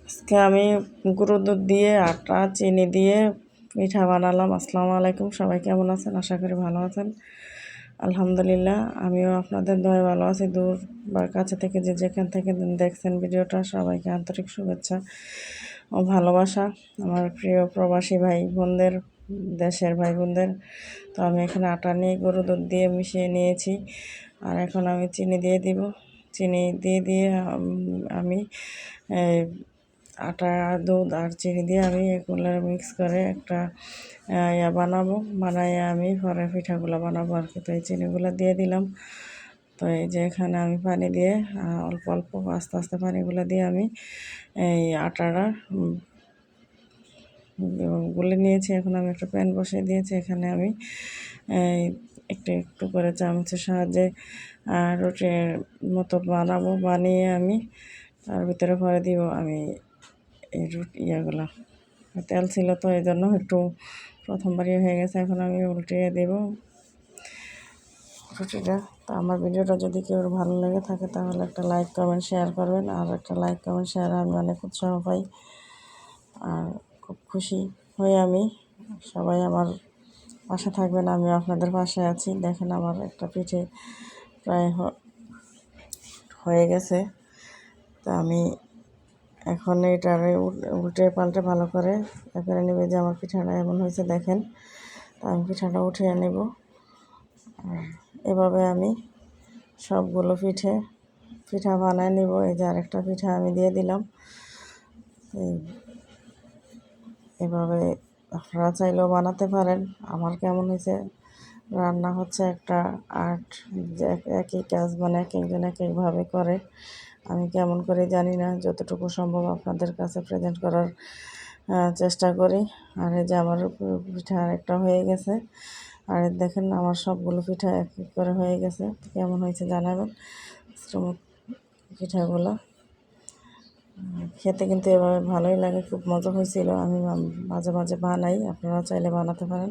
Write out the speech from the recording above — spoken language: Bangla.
আজকে আমি গুঁড়ো দুধ দিয়ে আটা চিনি দিয়ে পিঠা বানালাম। আসসালামু আলাইকুম, সবাই কেমন আছেন? আশা করি ভালো আছেন। আলহামদুলিল্লাহ, আমিও আপনাদের দয়ায় ভালো আছি। দূর বা কাছে থেকে যে যেখান থেকে দেখছেন ভিডিওটা, সবাইকে আন্তরিক শুভেচ্ছা ও ভালোবাসা। আমার প্রিয় প্রবাসী ভাই বোনদের, দেশের ভাই বোনদের। তো আমি এখানে আটা নিয়ে গরু দুধ দিয়ে মিশিয়ে নিয়েছি, আর এখন আমি চিনি দিয়ে দিব। চিনি দিয়ে আমি আটা, দুধ আর চিনি দিয়ে আমি এগুলো মিক্স করে একটা বানাবো। বানাইয়ে আমি পরে পিঠাগুলো বানাবো আর কি। তো এই চিনিগুলো দিয়ে দিলাম। তো এই যে এখানে আমি পানি দিয়ে অল্প অল্প আস্তে আস্তে পানিগুলো দিয়ে আমি এই আটাটা গুলে নিয়েছি। এখন আমি একটা প্যান বসিয়ে দিয়েছি। এখানে আমি একটু একটু করে চামচের সাহায্যে রুটির মতো বানাবো। বানিয়ে আমি তার ভিতরে ভরে দিব আমি এই ইয়েগুলো। তেল ছিল তো এই জন্য একটু প্রথমবারই হয়ে গেছে। এখন আমি উল্টিয়ে দেব রুটিটা। তো আমার ভিডিওটা যদি কেউ ভালো লেগে থাকে তাহলে একটা লাইক কমেন্ট শেয়ার করবেন। আর একটা লাইক কমেন্ট শেয়ার আমি অনেক উৎসাহ পাই, আর খুব খুশি হই আমি। সবাই আমার পাশে থাকবেন, আমিও আপনাদের পাশে আছি। দেখেন আমার একটা পিঠে প্রায় হয়ে গেছে। তা আমি এখন এটারে উল্টে পাল্টে ভালো করে নেবে যে আমার পিঠাটা এমন হয়েছে দেখেন। তা আমি পিঠাটা উঠিয়ে নেব। আর এভাবে আমি সবগুলো পিঠা বানায় নিব। এই যে আরেকটা পিঠা আমি দিয়ে দিলাম। এভাবে আপনারা চাইলেও বানাতে পারেন। আমার কেমন হয়েছে, রান্না হচ্ছে একটা আর্ট, যে একই কাজ মানে এক একজন এক একভাবে করে। আমি কেমন করে জানি না, যতটুকু সম্ভব আপনাদের কাছে প্রেজেন্ট করার চেষ্টা করি। আর এই যে আমার পিঠা আরেকটা হয়ে গেছে। আর দেখেন আমার সবগুলো পিঠা এক এক করে হয়ে গেছে। কেমন হয়েছে জানাবেন পিঠাগুলো। খেতে কিন্তু এভাবে ভালোই লাগে, খুব মজা হয়েছিল। আমি মাঝে মাঝে বানাই, আপনারা চাইলে বানাতে পারেন।